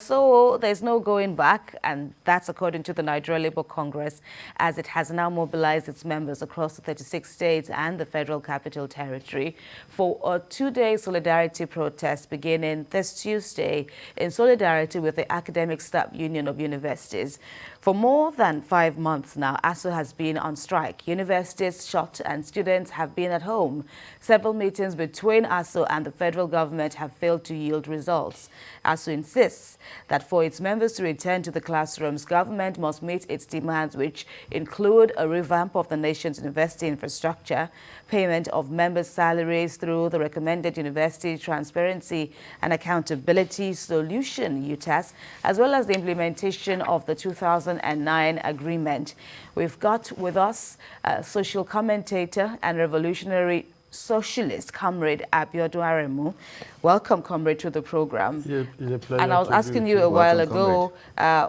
So there's no going back, and that's according to the Nigeria Labour Congress, as it has now mobilized its members across the 36 states and the Federal Capital Territory for a two-day solidarity protest beginning this Tuesday in solidarity with the Academic Staff Union of Universities. For more than 5 months now, ASUU has been on strike. Universities shut and students have been at home. Several meetings between ASUU and the federal government have failed to yield results. ASUU insists that for its members to return to the classrooms, government must meet its demands, which include a revamp of the nation's university infrastructure, payment of members' salaries through the recommended University Transparency and Accountability Solution (UTAS), as well as the implementation of the 2009 agreement. We've got with us a social commentator and revolutionary socialist, Comrade Abiodun Aremu. Welcome, Comrade, to the program. Yeah, it's a pleasure. And I was asking you a while ago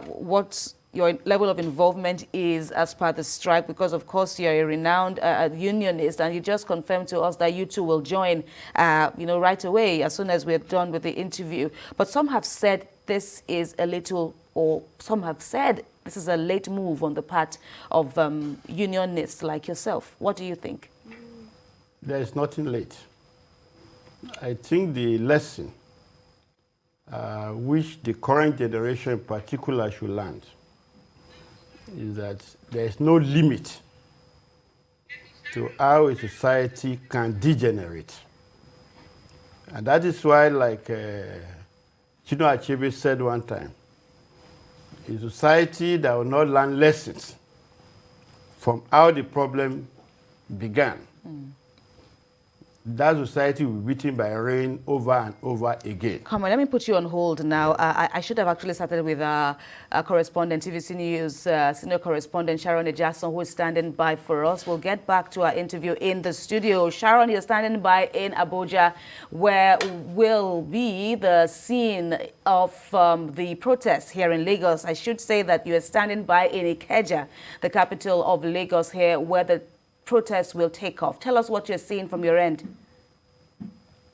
what your level of involvement is as per the strike, because of course you're a renowned unionist, and you just confirmed to us that you two will join, right away as soon as we're done with the interview. But some have said this is a little, or some have said this is a late move on the part of unionists like yourself. What do you think? There is nothing late. I think the lesson which the current generation in particular should learn is that there is no limit to how a society can degenerate. And that is why, like Chino Achebe said one time, a society that will not learn lessons from how the problem began, that society will be beaten by rain over and over again. Come on, let me put you on hold now. I should have actually started with our correspondent, TVC News, senior correspondent Sharon Ejason, who is standing by for us. We'll get back to our interview in the studio. Sharon, you're standing by in Abuja, where will be the scene of the protests here in Lagos. I should say that you are standing by in Ikeja, the capital of Lagos here, where the protests will take off. Tell us what you're seeing from your end.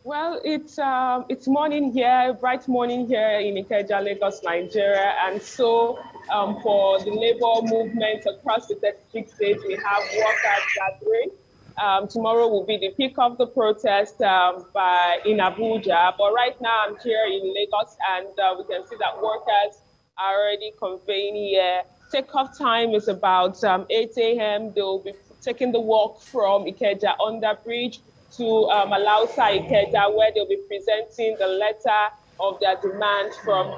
Well, it's morning here, bright morning here in Ikeja, Lagos, Nigeria. And so for the labor movement across the 36 states, we have workers gathering. Tomorrow will be the peak of the protest in Abuja. But right now I'm here in Lagos, and we can see that workers are already conveying here. Takeoff time is about 8 a.m. They'll be taking the walk from Ikeja under bridge to Alausa Ikeja, where they'll be presenting the letter of their demand from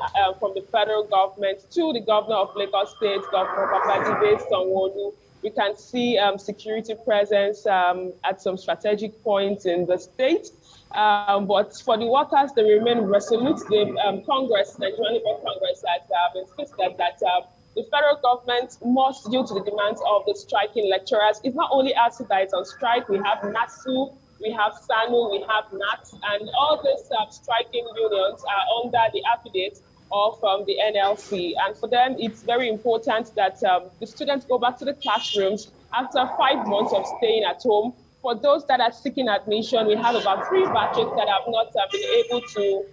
the federal government to the governor of Lagos State, Governor Babajide Sanwo-Olu. We can see security presence at some strategic points in the state. But for the workers, they remain resolute. The Nigerian Labour Congress, has insisted that the federal government must yield to the demands of the striking lecturers. It's not only ASUU that is on strike. We have NASU, we have SANU, we have NAT, and all these striking unions are under the affidavit of the NLC. And for them, it's very important that the students go back to the classrooms after 5 months of staying at home. For those that are seeking admission, we have about 3 batches that have not been able to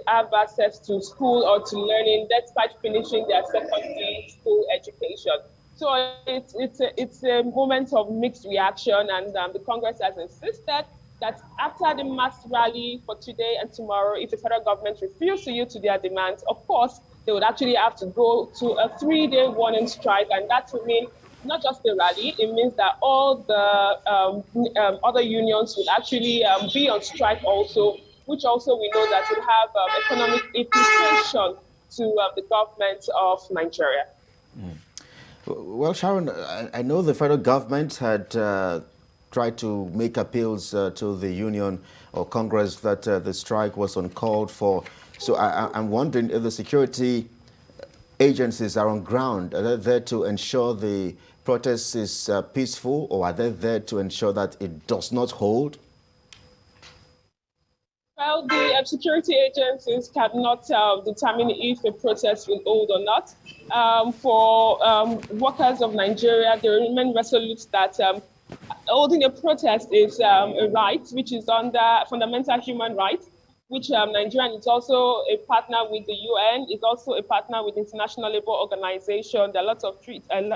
have access to school or to learning despite finishing their secondary school education. So it's a moment of mixed reaction, and the Congress has insisted that after the mass rally for today and tomorrow, if the federal government refuses to yield to their demands, of course, they would actually have to go to a 3-day warning strike, and that would mean not just the rally, it means that all the other unions will actually be on strike also, which also we know that will have economic implication to the government of Nigeria. Well, Sharon, I know the federal government had tried to make appeals to the union or Congress that the strike was uncalled for. So I'm wondering if the security agencies are on ground. Are they there to ensure the protest is peaceful, or are they there to ensure that it does not hold? Well, the security agencies cannot determine if a protest will hold or not. For workers of Nigeria, they remain resolute that holding a protest is a right, which is under fundamental human rights. which Nigeria is also a partner with the UN, is also a partner with International Labour Organization. There are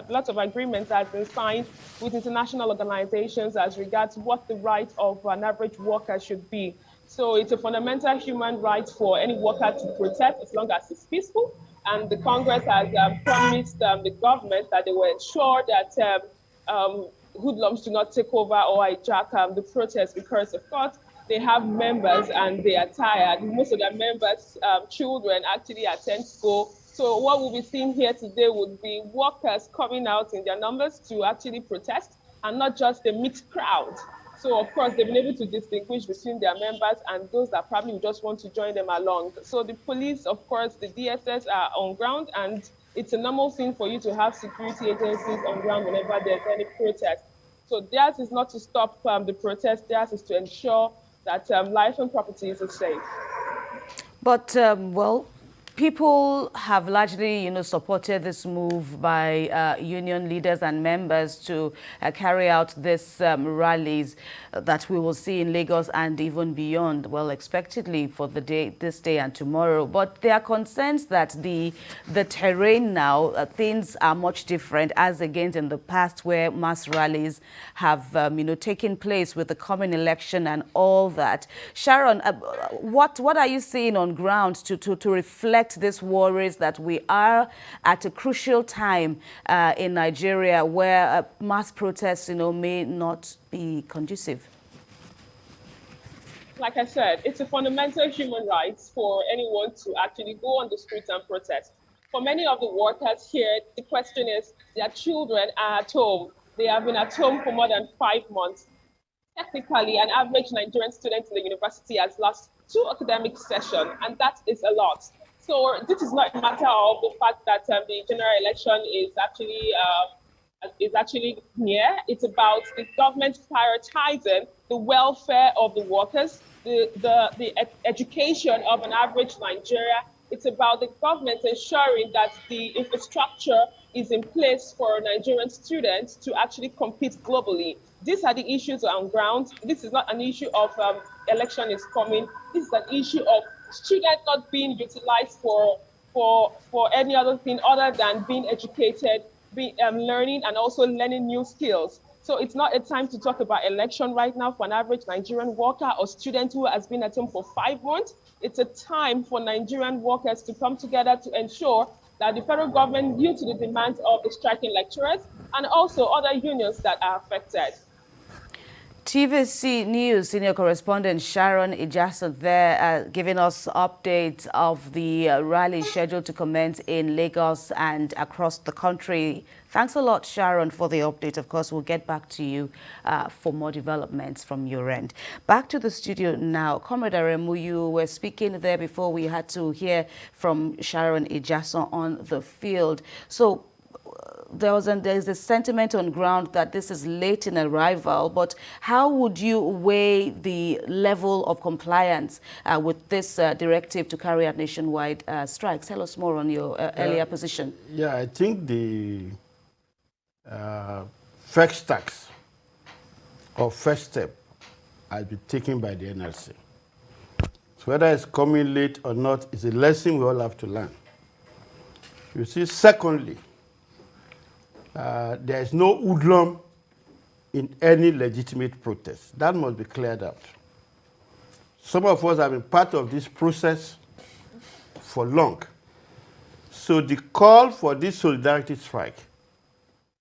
lots of agreements that have been signed with international organizations as regards what the right of an average worker should be. So it's a fundamental human right for any worker to protest as long as it's peaceful. And the Congress has promised the government that they will ensure that hoodlums do not take over or hijack the protest, because, of course, they have members and they are tired. Most of their members' children actually attend school. So what we'll be seeing here today would be workers coming out in their numbers to actually protest, and not just a mixed crowd. So, of course, they've been able to distinguish between their members and those that probably just want to join them along. So the police, of course, the DSS are on ground, and it's a normal thing for you to have security agencies on ground whenever there's any protest. So theirs is not to stop the protest, theirs is to ensure that life and property is safe. But, well, people have largely, supported this move by union leaders and members to carry out these rallies that we will see in Lagos and even beyond, well, expectedly for this day and tomorrow. But there are concerns that the terrain now, things are much different as against in the past, where mass rallies have, taken place with the coming election and all that. Sharon, what are you seeing on ground to reflect these worries that we are at a crucial time in Nigeria where mass protests, may not be conducive? Like I said, it's a fundamental human right for anyone to actually go on the streets and protest. For many of the workers here, the question is their children are at home. They have been at home for more than 5 months. Technically, an average Nigerian student in the university has lost 2 academic sessions, and that is a lot. So this is not a matter of the fact that the general election is actually near. It's about the government prioritizing the welfare of the workers, the education of an average Nigeria. It's about the government ensuring that the infrastructure is in place for Nigerian students to actually compete globally. These are the issues on ground. This is not an issue of election is coming. This is an issue of students not being utilized for any other thing other than being educated, learning, and also learning new skills. So it's not a time to talk about election right now for an average Nigerian worker or student who has been at home for 5 months. It's a time for Nigerian workers to come together to ensure that the federal government yield to the demands of the striking lecturers and also other unions that are affected. TVC News senior correspondent Sharon Ijaso there giving us updates of the rally scheduled to commence in Lagos and across the country. Thanks a lot, Sharon, for the update. Of course, we'll get back to you for more developments from your end. Back to the studio now. Comrade Aremu, you were speaking there before we had to hear from Sharon Ijaso on the field. So there's a sentiment on ground that this is late in arrival, but how would you weigh the level of compliance with this directive to carry out nationwide strikes? Tell us more on your earlier position. Yeah, I think the first tax or first step has been taken by the NLC. So whether it's coming late or not is a lesson we all have to learn. You see, secondly, there is no hoodlum in any legitimate protest. That must be cleared out. Some of us have been part of this process for long. So the call for this solidarity strike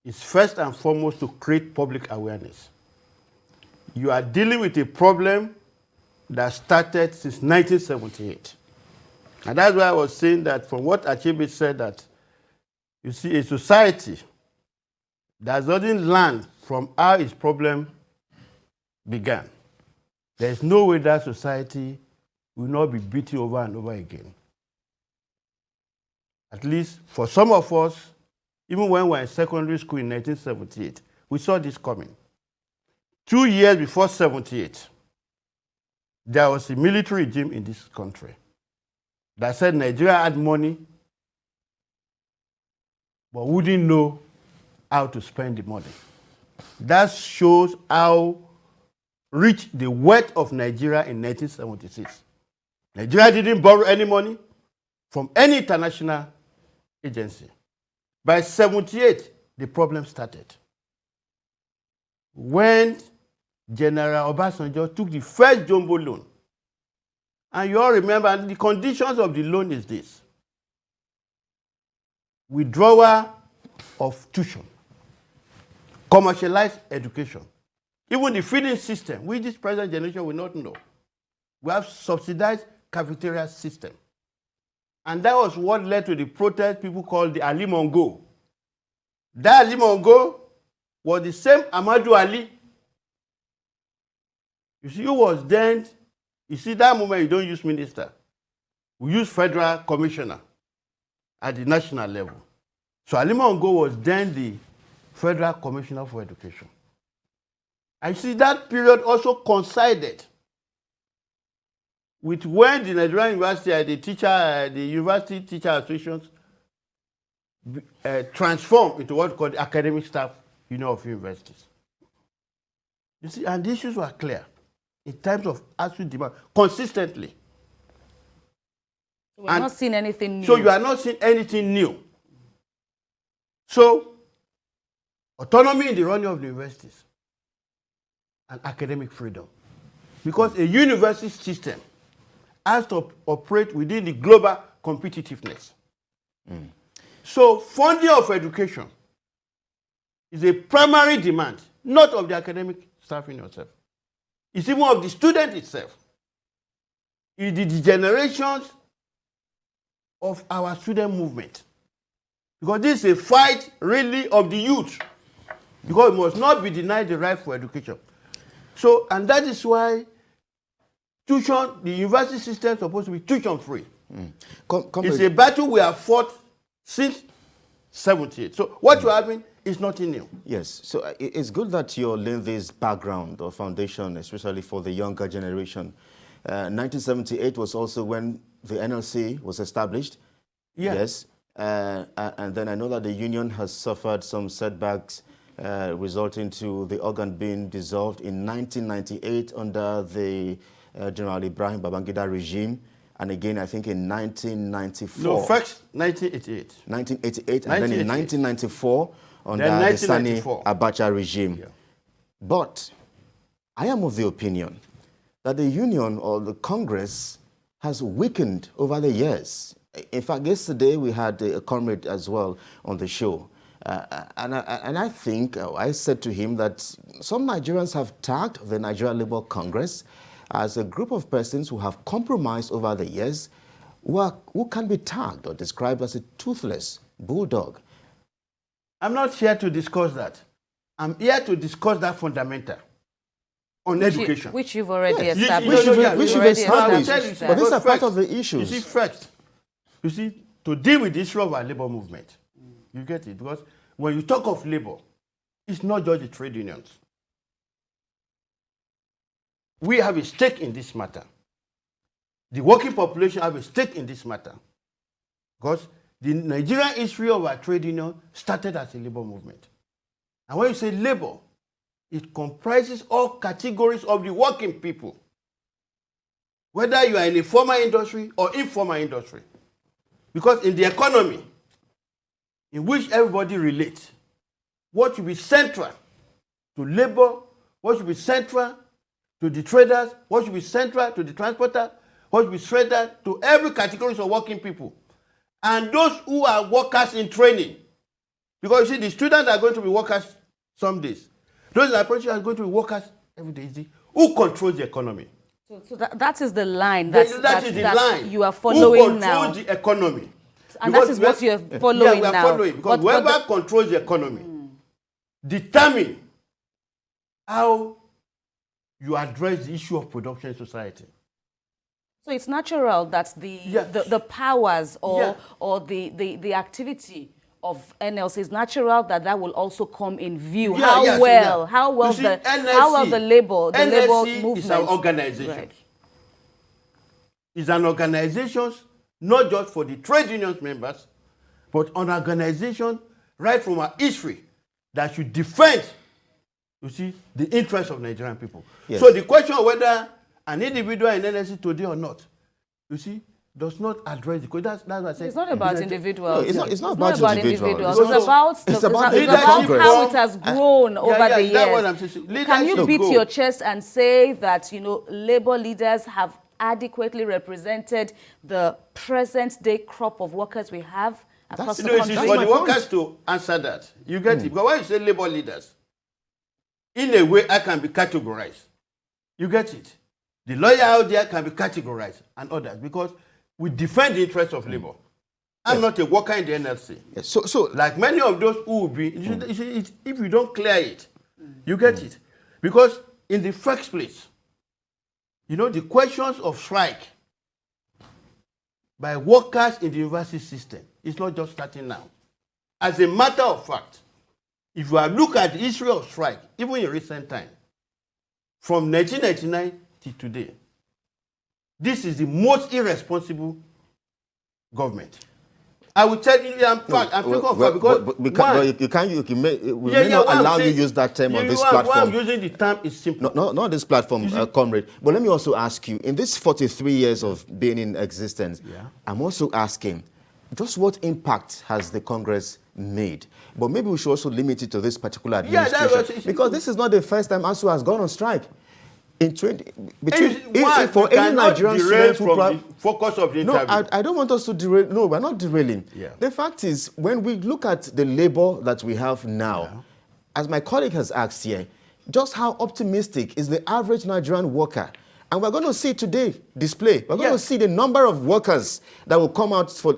is first and foremost to create public awareness. You are dealing with a problem that started since 1978. And that's why I was saying that from what Achebe said, that you see a society that doesn't learn from how its problem began, there's no way that society will not be beaten over and over again. At least for some of us, even when we were in secondary school in 1978, we saw this coming. 2 years before 78, there was a military regime in this country that said Nigeria had money, but wouldn't know how to spend the money. That shows how rich the wealth of Nigeria in 1976. Nigeria didn't borrow any money from any international agency. By 78, the problem started. When General Obasanjo took the first jumbo loan. And you all remember, the conditions of the loan is this: withdrawal of tuition, commercialized education, even the feeding system, which this present generation will not know. We have subsidized cafeteria system. And that was what led to the protest people called the Ali Mongo. That Ali Mongo was the same Amadou Ali. You see, who was then, you see, that moment you don't use minister. We use federal commissioner at the national level. So Ali Mongo was then the federal commissioner for education. I see that period also coincided with when the Nigerian University, the University Teacher Associations transformed into what's called the Academic Staff Union of Universities. You see, and the issues were clear in terms of ASUU demand consistently. We're not seeing anything new. So you are not seeing anything new. So, autonomy in the running of the universities and academic freedom. Because a university system has to operate within the global competitiveness. So funding of education is a primary demand, not of the academic staff in itself. It's even of the student itself. It's the degenerations of our student movement. Because this is a fight really of the youth. Because it must not be denied the right for education. So, and that is why tuition, the university system is supposed to be tuition free. It's a battle we have fought since 78. So what you're having is nothing new. Yes, so it's good that you're laying this background or foundation, especially for the younger generation. 1978 was also when the NLC was established. Yeah. Yes, and then I know that the union has suffered some setbacks resulting to the organ being dissolved in 1998 under the General Ibrahim Babangida regime, and again I think in 1994. No, first 1988. 1988, and then in 1994 under the Sani Abacha regime. Yeah. But I am of the opinion that the union or the Congress has weakened over the years. In fact, yesterday we had a comrade as well on the show. And I think, I said to him that some Nigerians have tagged the Nigeria Labour Congress as a group of persons who have compromised over the years, who can be tagged or described as a toothless bulldog. I'm not here to discuss that. I'm here to discuss that fundamental on education. Which you've already Yes. established. Which you've established. But these are part of the issues. You see, first, to deal with the issue of our labor movement, you get it? Because when you talk of labor, it's not just the trade unions. We have a stake in this matter. The working population have a stake in this matter. Because the Nigerian history of our trade union started as a labor movement. And when you say labor, it comprises all categories of the working people. Whether you are in a formal industry or informal industry. Because in the economy, in which everybody relates, what should be central to labor, what should be central to the traders, what should be central to the transporter, what should be central to every category of working people. And those who are workers in training. Because you see, the students are going to be workers some days. Those that are going to be workers every day. Who controls the economy? So that is the line that is the line you are following now. Who controls the economy? And that is what you are following now. Yeah, we are following. Because whoever controls the economy determine how you address the issue of production in society. So it's natural that the powers or the activity of NLC is natural that will also come in view. How well the labor movement is an organization. Right. It's an organization not just for the trade unions members, but an organization right from our history that should defend, you see, the interests of Nigerian people. Yes. So the question of whether an individual in NLC today or not you see, does not address the question. That's what I said. It's not about individuals. No, it's not about individuals. It's about how it has grown over the years. That's what I'm saying. Can you beat your chest and say that, you know, Labour leaders have adequately represented the present-day crop of workers we have across the country? It's for the workers to answer that. You get it? Because when you say Labour leaders, in a way, I can be categorized. You get it? The lawyer out there can be categorized and others because we defend the interests of Labour. I'm not a worker in the NLC. Yes. So like many of those who will be, if you don't clear it, you get it. Because in the first place, you know, the questions of strike by workers in the university system is not just starting now. As a matter of fact, if you look at the history of strike, even in recent time, from 1999 to today, this is the most irresponsible government. I will tell you, I'm fact, I'm thinking of fact because we may not allow you use that term on this platform. Why I'm using the term is simple. Not this platform, comrade. But let me also ask you, in this 43 years of being in existence, I'm also asking, just what impact has the Congress made? But maybe we should also limit it to this particular administration. Because this is not the first time ASUU has gone on strike. In for any Nigerian students who the focus of the interview. No, I don't want us to derail. No, we're not derailing. The fact is, when we look at the labor that we have now, as my colleague has asked here, just how optimistic is the average Nigerian worker? And we're going to see today display. We're going to see the number of workers that will come out for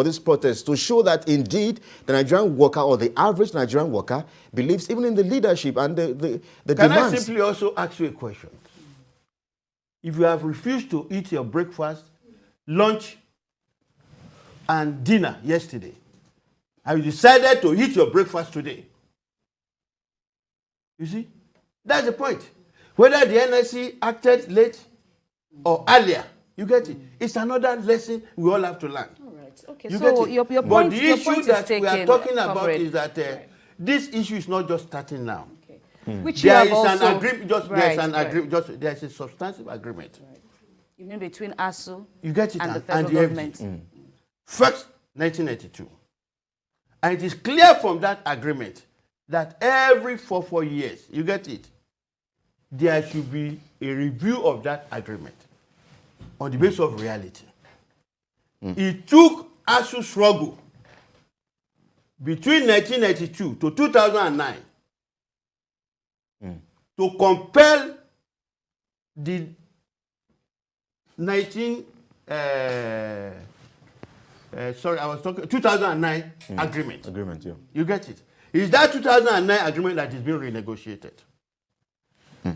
this protest to show that indeed the Nigerian worker or the average Nigerian worker believes even in the leadership and the demands. Can I simply also ask you a question? If you have refused to eat your breakfast, lunch, and dinner yesterday, and you decided to eat your breakfast today, you see, that's the point. Whether the NLC acted late or earlier, you get it. It's another lesson we all have to learn. All right. Okay. You so get it? your point, but the your issue point that is we are talking about comrade. is that this issue is not just starting now. Okay. Which There you is have an also, agreement. There's a substantive agreement. Right. You mean between ASUU You get it, and the federal government? First, 1992. And it is clear from that agreement that every 4 years, you get it, there should be a review of that agreement on the basis of reality. It took ASUU struggle between 1992 to 2009 to compel the 2009 agreement. You get it? It's that 2009 agreement that is being renegotiated.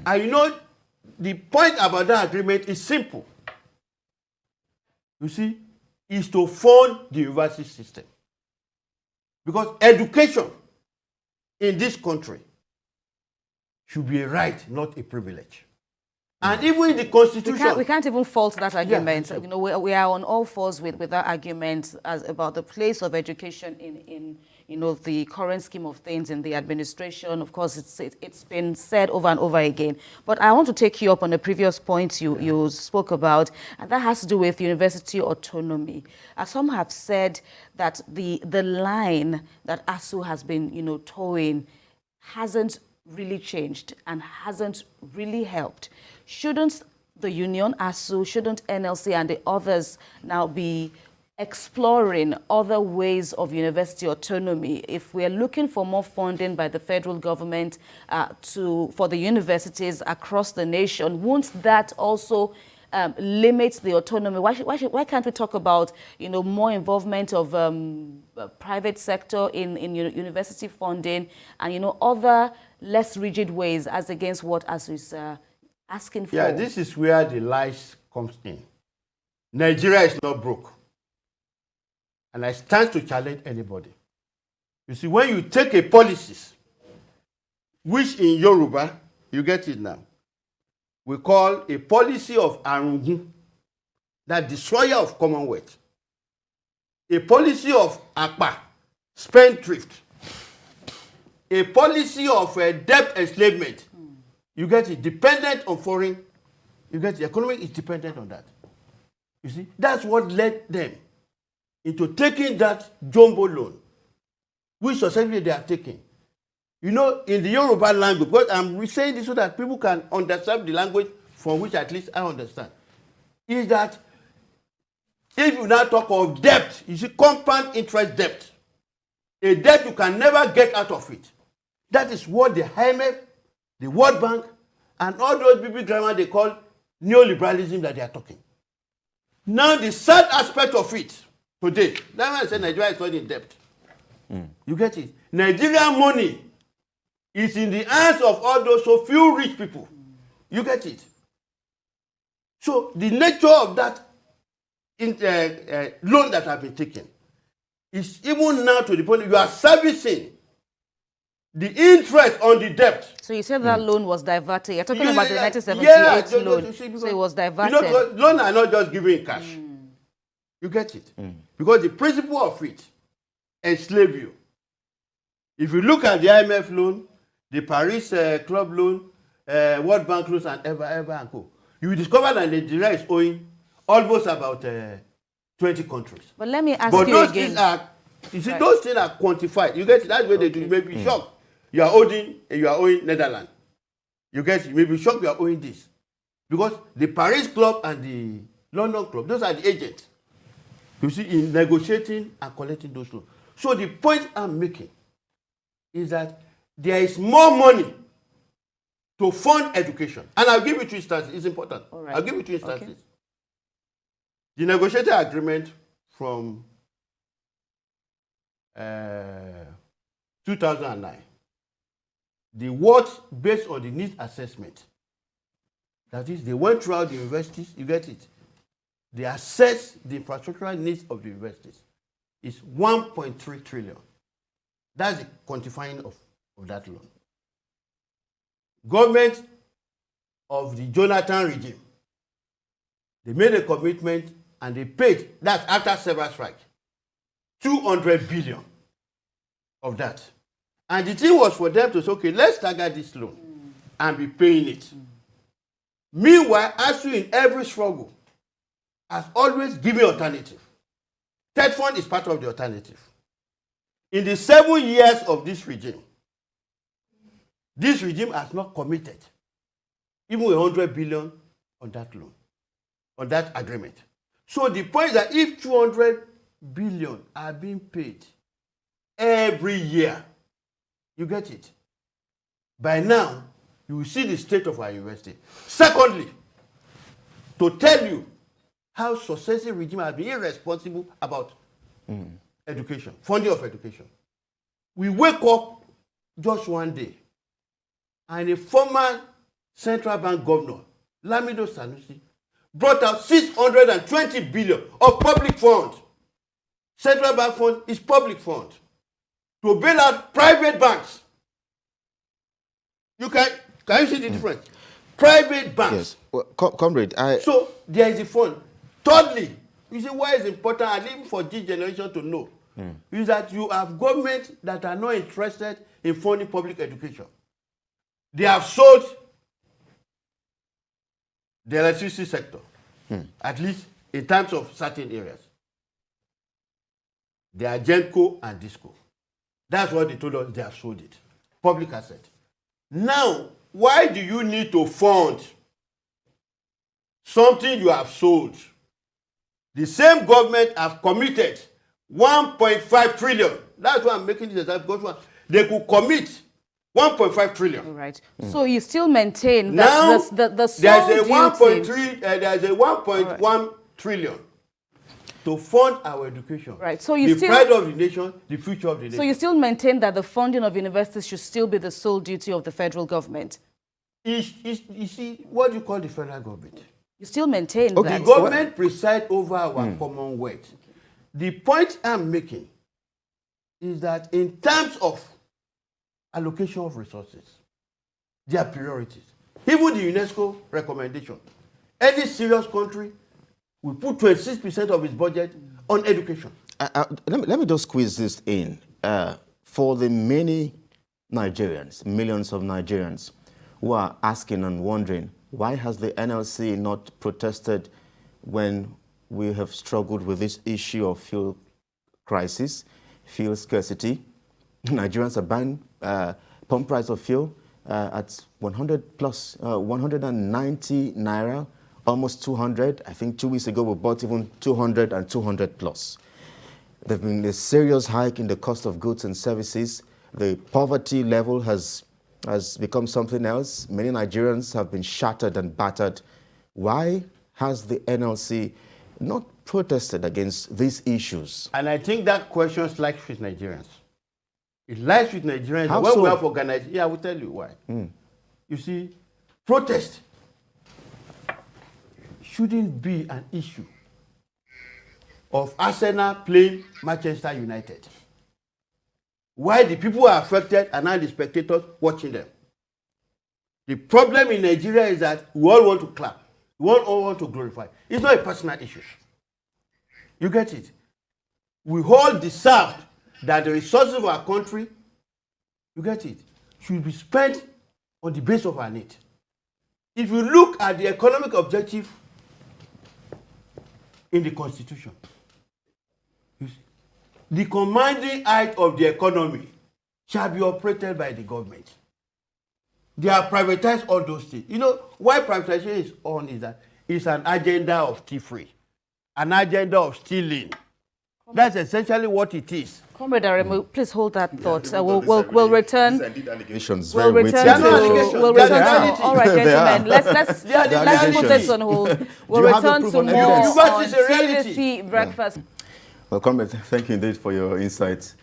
And you know, the point about that agreement is simple. You see, is to fund the university system. Because education in this country should be a right, not a privilege. And even in the Constitution... We can't even fault that argument. You know, we are on all fours with that argument about the place of education in you know, the current scheme of things in the administration. Of course, it's been said over and over again. But I want to take you up on the previous point you spoke about, and that has to do with university autonomy. Some have said that the line that ASUU has been, you know, towing hasn't really changed and hasn't really helped. Shouldn't the union, ASUU, shouldn't NLC and the others now be exploring other ways of university autonomy? If we're looking for more funding by the federal government for the universities across the nation, won't that also limit the autonomy? Why can't we talk about, you know, more involvement of private sector in university funding and, you know, other less rigid ways as against what ASUU is asking for? Yeah, this is where the lies comes in. Nigeria is not broke. And I stand to challenge anybody. You see, when you take a policies, which in Yoruba, you get it now, we call a policy of Arungun, that destroyer of Commonwealth, a policy of Apa, spendthrift, a policy of debt enslavement, you get it, dependent on foreign, you get it, the economy is dependent on that. You see, that's what led them into taking that jumbo loan, which successfully they are taking. You know, in the Yoruba language, because I'm saying this so that people can understand the language from which at least I understand, is that if you now talk of debt, you see compound interest debt, a debt you can never get out of it. That is what the IMF, the World Bank, and all those big grammar they call neoliberalism that they are talking. Now the sad aspect of it today, that's why I said Nigeria is not in debt. You get it? Nigerian money is in the hands of all those so few rich people. You get it? So the nature of that loan that have been taken is even now to the point you are servicing the interest on the debt. So you said that loan was diverted. You're talking about the 1978 loan. So it was diverted. You know, loans are not just given in cash. You get it? Because the principle of it enslave you. If you look at the IMF loan, the Paris Club loan, World Bank loans, and ever and co, you will discover that Nigeria is owing almost about 20 countries. But let me ask but you those again. Things are, you see, those things are quantified. You get it? That's where they do. You may be shocked. You are owing Netherlands. You get it? You may be shocked you are owing this. Because the Paris Club and the London Club, those are the agents. You see, in negotiating and collecting those loans. So the point I'm making is that there is more money to fund education. And I'll give you 2 instances. It's important. Right. I'll give you 2 instances. Okay. The negotiated agreement from 2009, the words based on the needs assessment. That is, they went throughout the universities, you get it. They assessed the infrastructural needs of the universities. It's 1.3 trillion. That's the quantifying of that loan. Government of the Jonathan regime, they made a commitment and they paid, that's after several strikes, 200 billion of that. And the thing was for them to say, okay, let's stagger this loan and be paying it. Meanwhile, ASUU in every struggle has always given alternative. Third fund is part of the alternative. In the 7 years of this regime has not committed even 100 billion on that loan, on that agreement. So the point is that if 200 billion are being paid every year, you get it. By now, you will see the state of our university. Secondly, to tell you how successive regime has been irresponsible about education, funding of education. We wake up just one day, and a former central bank governor, Lamido Sanusi, brought out 620 billion of public funds. Central bank fund is public fund to bail out private banks. Can you see the difference? Private banks. Yes, well, comrade. So there is a fund. Thirdly, you see why it's important, and even for this generation to know, is that you have governments that are not interested in funding public education. They have sold the electricity sector, at least in terms of certain areas. They are Genco and Disco. That's what they told us, they have sold it. Public asset. Now, why do you need to fund something you have sold? The same government have committed 1.5 trillion. That's why I'm making this example, because they could commit 1.5 trillion. All right. So you still maintain that now, the sole there's a duty... 1.3, there's a 1.1 trillion to fund our education. Right. So you the pride of the nation, the future of the nation. So you still maintain that the funding of universities should still be the sole duty of the federal government? You see, what do you call the federal government? You still maintain that? The government presides over our commonwealth. The point I'm making is that in terms of allocation of resources, their priorities, even the UNESCO recommendation, any serious country will put 26% of its budget on education. Let me just squeeze this in. For the many Nigerians, millions of Nigerians, who are asking and wondering, why has the NLC not protested when we have struggled with this issue of fuel crisis, fuel scarcity. Nigerians are buying pump price of fuel at 100 plus, 190 naira, almost 200. I think 2 weeks ago we bought even 200 and 200 plus. There's been a serious hike in the cost of goods and services. The poverty level has become something else. Many Nigerians have been shattered and battered. Why has the NLC not protested against these issues? And I think that question lies with Nigerians. It lies with Nigerians. How when so? we have organized, I will tell you why. You see, protest shouldn't be an issue of Arsenal playing Manchester United. Why the people who are affected are now the spectators watching them. The problem in Nigeria is that we all want to clap. We all want to glorify. It's not a personal issue. You get it? We all deserve that the resources of our country, you get it, should be spent on the basis of our need. If you look at the economic objective in the Constitution, you see, the commanding height of the economy shall be operated by the government. They are privatized all those things. You know why privatization is on is that it's an agenda of thievery, an agenda of stealing. That's essentially what it is. Comrade Aremu, please hold that thought. We'll return. These are allegations. We'll Very return weighty to. allegations. We'll They are return the to. reality. All right, They are. gentlemen. Let's They are the let's put reality. this on hold. We'll you have the return proof to on more evidence? on Because it's a reality. CBC breakfast. Well, comrade, thank you indeed for your insights.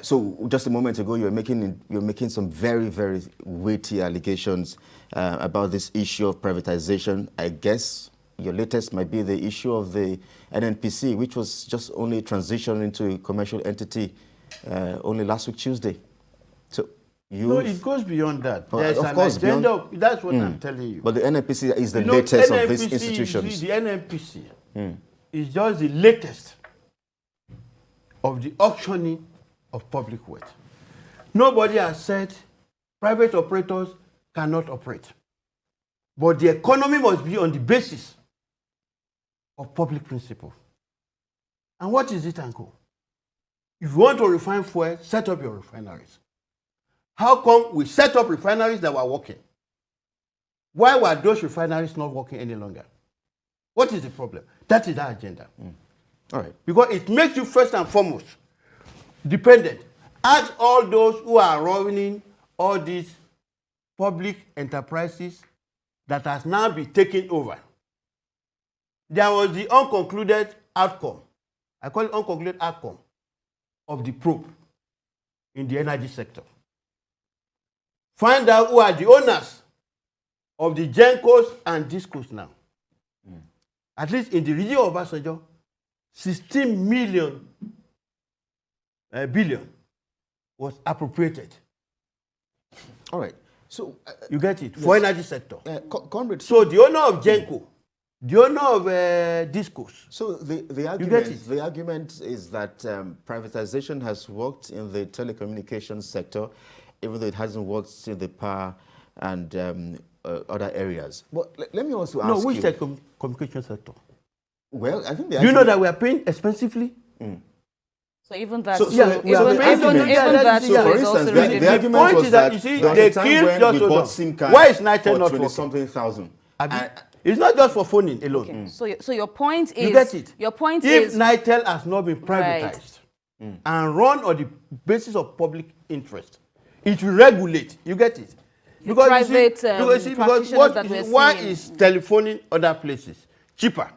So, just a moment ago, you're making some very, very weighty allegations about this issue of privatization. I guess your latest might be the issue of the NNPC, which was just only transitioned into a commercial entity only last week, Tuesday. So, No, it goes beyond that. Oh, There's of an course, agenda. That's what I'm telling you. But the NNPC is the You know, latest of NNPC, these institutions. The NNPC is just the latest of the auctioning of public wealth. Nobody has said private operators cannot operate. But the economy must be on the basis of public principle. And what is it, Uncle? If you want to refine fuel, set up your refineries. How come we set up refineries that were working? Why were those refineries not working any longer? What is the problem? That is our agenda. All right. Because it makes you first and foremost dependent. Ask all those who are running all these public enterprises that has now been taken over. There was the unconcluded outcome. I call it unconcluded outcome of the probe in the energy sector. Find out who are the owners of the Gencos and Discos now. At least in the region of Obasanjo, 16 million billion was appropriated. All right. So, You get it? For energy sector. comrade, So the owner of Genco, the owner of Discos. so the get it? argument is that privatization has worked in the telecommunications sector, even though it hasn't worked in the power and other areas. But let me also ask No, which you. telecommunication sector? Well, I think the Do you know that we are paying expensively? So even that. So- so we have even, the even, argument. even that So, too for is also instance, really the argument point was is that, that you see, there was they a time killed when just we hold bought on. SIM cards Why is Nitel for not 20 working? something thousand. It's not just for phoning alone. Okay. So your point is. You get it? Your point If is. Nitel has not been privatized and run on the basis of public interest, it will regulate. You get it? Because private, practitioners that we're why seeing. is telephoning other places cheaper?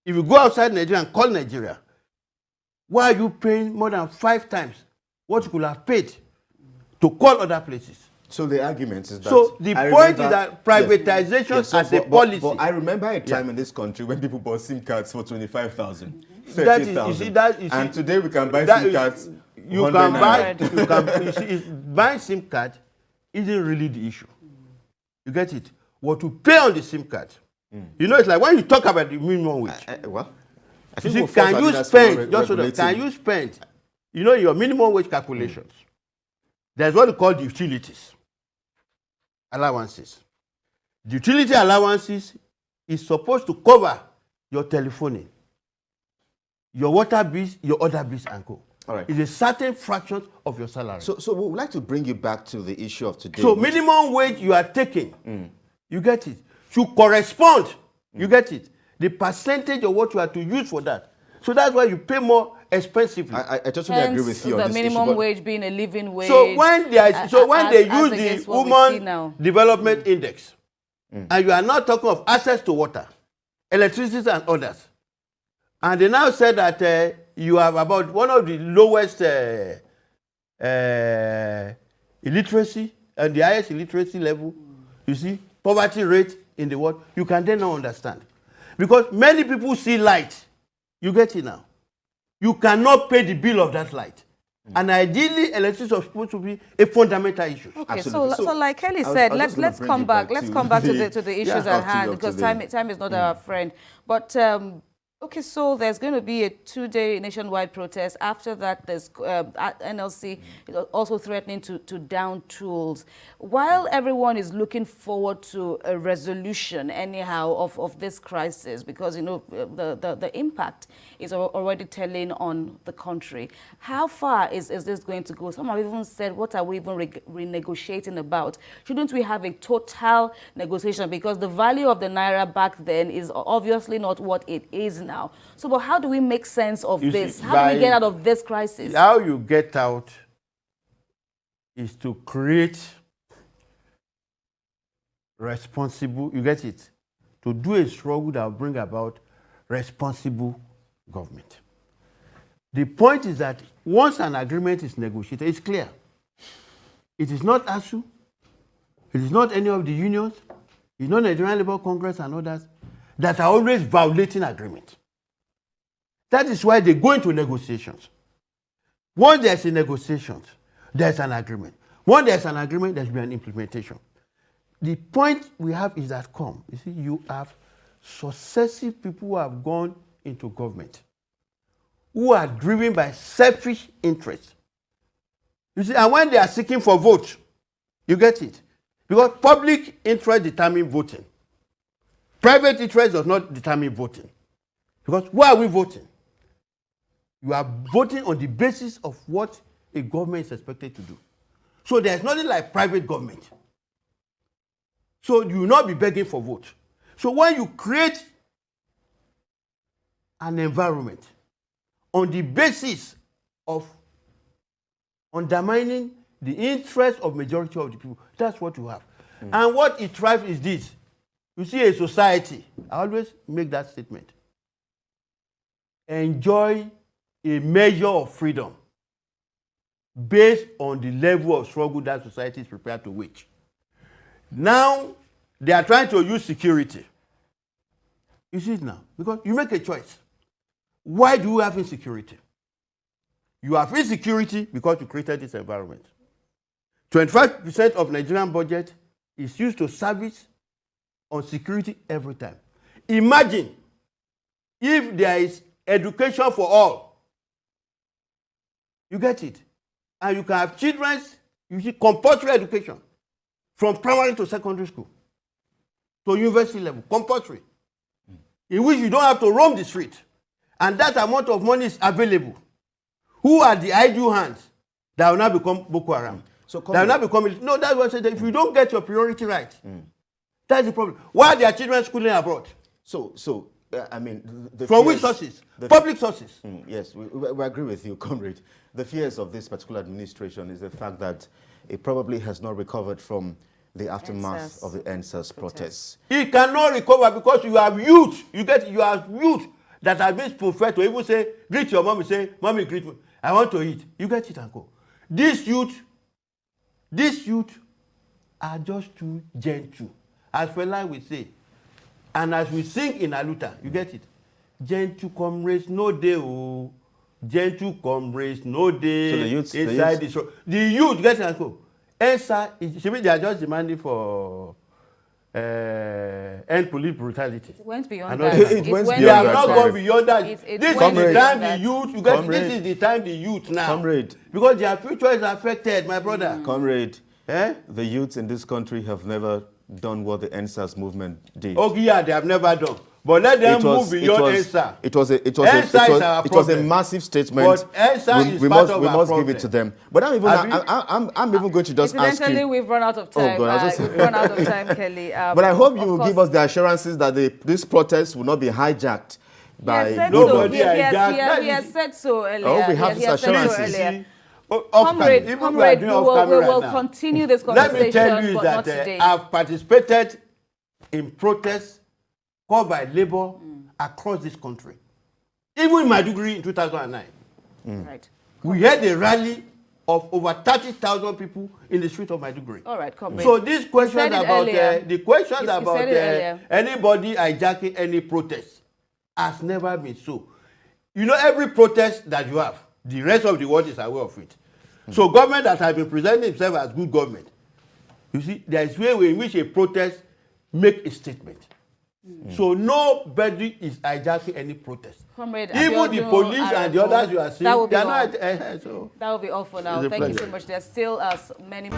If you go outside Nigeria and call Nigeria, why are you paying more than 5 times what you could have paid to call other places? So the argument is that. So the I point remember- is that privatization Yes, so as a but policy. I remember a time in this country when people bought SIM cards for 25,000, That is- 30,000. you see, that- you see, and today we can buy that SIM is- cards. You 100 can naira. buy. You can. You see, buying SIM card isn't really the issue. You get it? What to pay on the SIM card. You know, it's like when you talk about the minimum wage. Well, I You think see, we'll force can you Adidas for spend just so that regulating. can you spend? You know, your minimum wage calculations. There's what we call the utilities allowances. The utility allowances is supposed to cover your telephoning, your water bills, your other bills and co. All right. It's a certain fraction of your salary. So we would like to bring you back to the issue of today. So minimum wage you are taking, you get it, should correspond, you get it, the percentage of what you are to use for that. So that's why you pay more expensively. I totally agree with you on the this minimum issue. wage being a living wage. So when they use the Women now. Development Index, and you are not talking of access to water, electricity and others, and they now say that you have about one of the lowest illiteracy and the highest illiteracy level, you see, poverty rate in the world, you can then now understand. Because many people see light. You get it now. You cannot pay the bill of that light. And ideally, electricity is supposed to be a fundamental issue. Okay, Absolutely. so like Kelly I was said, just let's gonna come bring you back. Let's come back to the issues at hand, because time is not our friend. But okay, so there's going to be a 2-day nationwide protest. After that, there's NLC is also threatening to down tools. While everyone is looking forward to a resolution, anyhow, of this crisis, because you know the impact is already telling on the country. How far is this going to go? Some have even said, what are we even renegotiating about? Shouldn't we have a total negotiation? Because the value of the naira back then is obviously not what it is now. So, but how do we make sense of this? How do we get out of this crisis? How you get out is to create responsible, you get it, to do a struggle that will bring about responsible government. The point is that once an agreement is negotiated, it's clear. It is not ASUU, it is not any of the unions, it's not Nigerian Labour Congress and others that are always violating agreement. That is why they go into negotiations. Once there's a negotiation, there's an agreement. Once there's an agreement, there should be an implementation. The point we have is that you see, you have successive people who have gone into government, who are driven by selfish interests. You see, and when they are seeking for votes, you get it. Because public interest determines voting. Private interest does not determine voting. Because why are we voting? You are voting on the basis of what a government is expected to do. So there's nothing like private government. So you will not be begging for vote. So when you create an environment on the basis of undermining the interest of majority of the people, that's what you have. And what it thrives is this. You see a society, I always make that statement, enjoy a measure of freedom based on the level of struggle that society is prepared to wage. Now, they are trying to use security. You see it now, because you make a choice. Why do you have insecurity? You have insecurity because you created this environment. 25% of Nigerian budget is used to service on security every time. Imagine if there is education for all. You get it? And you can have children's, you see, compulsory education from primary to secondary school to university level, compulsory, in which you don't have to roam the street. And that amount of money is available. Who are the ideal hands that will now become Boko Haram? So that will now become, no, that's what I said. If you don't get your priority right, that's the problem. Why are their children schooling abroad? I mean, from which sources? Public sources. Yes, we agree with you, comrade. The fears of this particular administration is the fact that it probably has not recovered from the aftermath of the NSAS protests. It cannot recover because you have youth. You get it? You have youth that have been preferred to even say, greet your mom and say, mommy, greet me. I want to eat. You get it and go. These youth are just too gentle. As Fela will say, and as we sing in Aluta, you get it? Gentle comrades, no day, oh. Gentle comrades, no day. So the youth, inside the youth, get it and go. ENSA, they are just demanding for end police brutality. It went beyond and that. They have not gone beyond that. This is the time the youth, you get comrade, this is the time the youth now. Comrade. Because their future is affected, my brother. Comrade, the youths in this country have never done what the NSAS movement did. Oh, yeah, they have never done. But let them move beyond ENSA. It was a massive statement. But ENSA we must give it to them. But I'm even going to just ask you. We've run out of time. We've run out of time, Kelly. But I hope you will give us the assurances that this protest will not be hijacked by nobody. He has said so earlier. I hope we have these assurances. Comrade, we will continue this conversation. Let me tell you that I've participated in protests called by labor across this country. Even in Maiduguri in 2009. Right. We had a rally of over 30,000 people in the street of Maiduguri. All right, comrade. So these questions about anybody hijacking any protest has never been so. You know, every protest that you have, the rest of the world is aware of it. So government that has been presenting itself as good government, you see, there is a way in which a protest make a statement. So nobody is hijacking any protest. Comrade, even the police and the others you are seeing, they are not. That will be all for now. Thank you so much. There's still many.